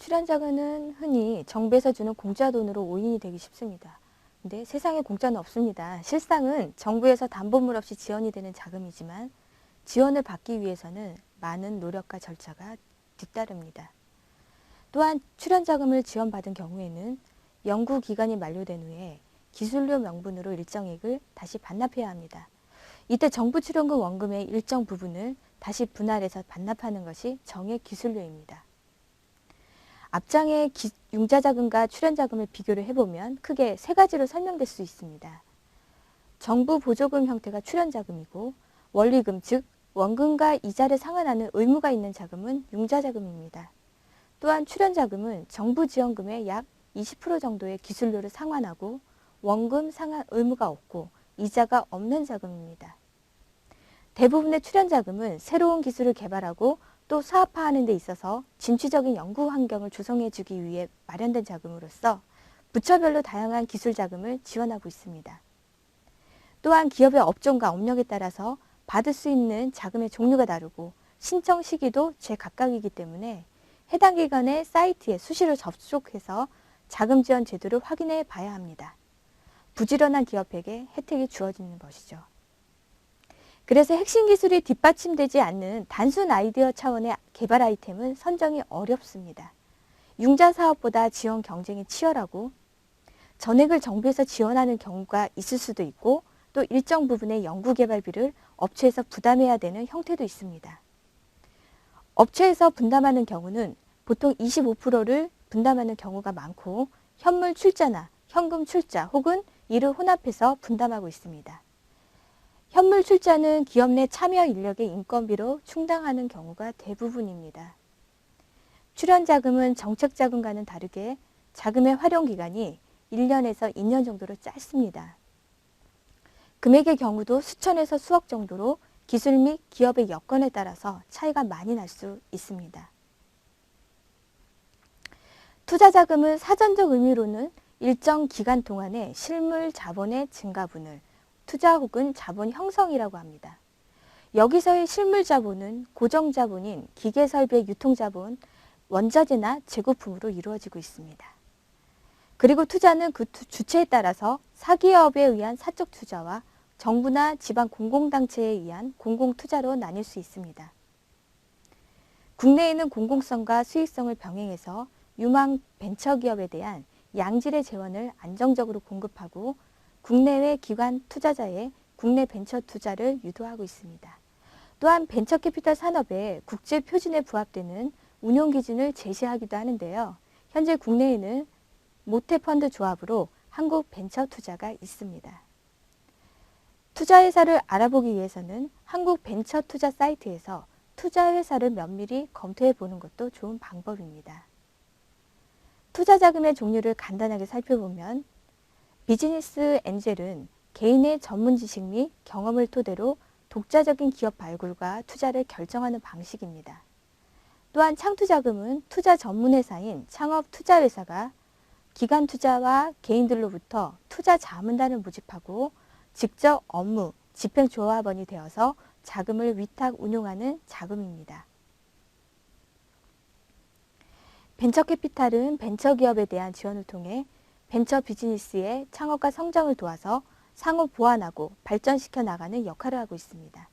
출연자금은 흔히 정부에서 주는 공짜 돈으로 오인이 되기 쉽습니다. 근데 세상에 공짜는 없습니다. 실상은 정부에서 담보물 없이 지원이 되는 자금이지만 지원을 받기 위해서는 많은 노력과 절차가 뒤따릅니다. 또한 출연자금을 지원받은 경우에는 연구기간이 만료된 후에 기술료 명분으로 일정액을 다시 반납해야 합니다. 이때 정부 출연금 원금의 일정 부분을 다시 분할해서 반납하는 것이 정액 기술료입니다. 앞장의 융자자금과 출연자금을 비교를 해보면 크게 세 가지로 설명될 수 있습니다. 정부 보조금 형태가 출연자금이고 원리금 즉 원금과 이자를 상환하는 의무가 있는 자금은 융자자금입니다. 또한 출연자금은 정부 지원금의 약 20% 정도의 기술료를 상환하고 원금 상환 의무가 없고 이자가 없는 자금입니다. 대부분의 출연자금은 새로운 기술을 개발하고 또 사업화하는 데 있어서 진취적인 연구 환경을 조성해 주기 위해 마련된 자금으로서 부처별로 다양한 기술 자금을 지원하고 있습니다. 또한 기업의 업종과 업력에 따라서 받을 수 있는 자금의 종류가 다르고 신청 시기도 제각각이기 때문에 해당 기관의 사이트에 수시로 접속해서 자금 지원 제도를 확인해 봐야 합니다. 부지런한 기업에게 혜택이 주어지는 것이죠. 그래서 핵심 기술이 뒷받침되지 않는 단순 아이디어 차원의 개발 아이템은 선정이 어렵습니다. 융자 사업보다 지원 경쟁이 치열하고 전액을 정부에서 지원하는 경우가 있을 수도 있고 또 일정 부분의 연구개발비를 업체에서 부담해야 되는 형태도 있습니다. 업체에서 분담하는 경우는 보통 25%를 분담하는 경우가 많고 현물 출자나 현금 출자 혹은 이를 혼합해서 분담하고 있습니다. 현물 출자는 기업 내 참여 인력의 인건비로 충당하는 경우가 대부분입니다. 출연자금은 정책자금과는 다르게 자금의 활용기간이 1년에서 2년 정도로 짧습니다. 금액의 경우도 수천에서 수억 정도로 기술 및 기업의 여건에 따라서 차이가 많이 날 수 있습니다. 투자자금은 사전적 의미로는 일정 기간 동안의 실물 자본의 증가분을 투자 혹은 자본 형성이라고 합니다. 여기서의 실물 자본은 고정 자본인 기계설비의 유통자본, 원자재나 재고품으로 이루어지고 있습니다. 그리고 투자는 그 주체에 따라서 사기업에 의한 사적 투자와 정부나 지방 공공단체에 의한 공공투자로 나뉠 수 있습니다. 국내에는 공공성과 수익성을 병행해서 유망 벤처기업에 대한 양질의 재원을 안정적으로 공급하고 국내외 기관 투자자의 국내 벤처 투자를 유도하고 있습니다. 또한 벤처캐피털 산업의 국제 표준에 부합되는 운용 기준을 제시하기도 하는데요. 현재 국내에는 모태펀드 조합으로 한국 벤처 투자가 있습니다. 투자회사를 알아보기 위해서는 한국 벤처 투자 사이트에서 투자회사를 면밀히 검토해 보는 것도 좋은 방법입니다. 투자자금의 종류를 간단하게 살펴보면 비즈니스 엔젤은 개인의 전문 지식 및 경험을 토대로 독자적인 기업 발굴과 투자를 결정하는 방식입니다. 또한 창투자금은 투자 전문회사인 창업투자회사가 기관 투자와 개인들로부터 투자 자문단을 모집하고 직접 업무, 집행조합원이 되어서 자금을 위탁 운용하는 자금입니다. 벤처캐피탈은 벤처기업에 대한 지원을 통해 벤처 비즈니스의 창업과 성장을 도와서 상호 보완하고 발전시켜 나가는 역할을 하고 있습니다.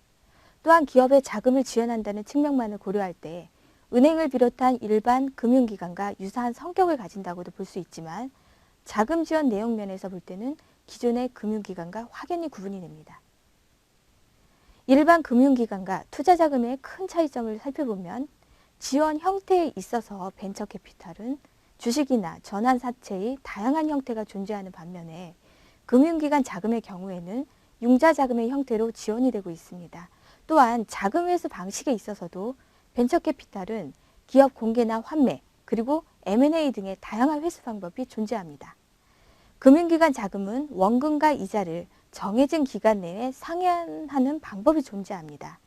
또한 기업의 자금을 지원한다는 측면만을 고려할 때 은행을 비롯한 일반 금융기관과 유사한 성격을 가진다고도 볼 수 있지만 자금 지원 내용 면에서 볼 때는 기존의 금융기관과 확연히 구분이 됩니다. 일반 금융기관과 투자자금의 큰 차이점을 살펴보면 지원 형태에 있어서 벤처캐피탈은 주식이나 전환사채의 다양한 형태가 존재하는 반면에 금융기관 자금의 경우에는 융자자금의 형태로 지원이 되고 있습니다. 또한 자금 회수 방식에 있어서도 벤처캐피탈은 기업 공개나 환매 그리고 M&A 등의 다양한 회수 방법이 존재합니다. 금융기관 자금은 원금과 이자를 정해진 기간 내에 상환하는 방법이 존재합니다.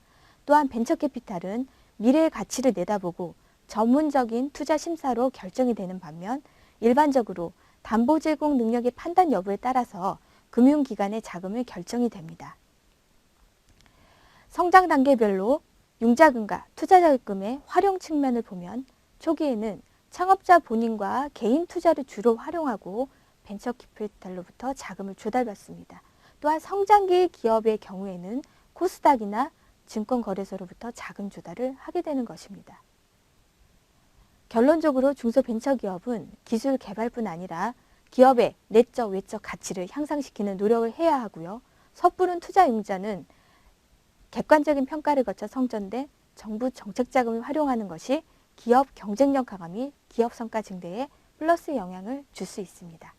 또한 벤처캐피탈은 미래의 가치를 내다보고 전문적인 투자 심사로 결정이 되는 반면 일반적으로 담보 제공 능력의 판단 여부에 따라서 금융기관의 자금을 결정이 됩니다. 성장 단계별로 융자금과 투자자금의 활용 측면을 보면 초기에는 창업자 본인과 개인 투자를 주로 활용하고 벤처 캐피탈로부터 자금을 조달받습니다. 또한 성장기 기업의 경우에는 코스닥이나 증권거래소로부터 자금 조달을 하게 되는 것입니다. 결론적으로 중소벤처기업은 기술 개발뿐 아니라 기업의 내적 외적 가치를 향상시키는 노력을 해야 하고요. 섣부른 투자융자는 객관적인 평가를 거쳐 성전된 정부 정책자금을 활용하는 것이 기업 경쟁력 강화 및 기업 성과 증대에 플러스 영향을 줄 수 있습니다.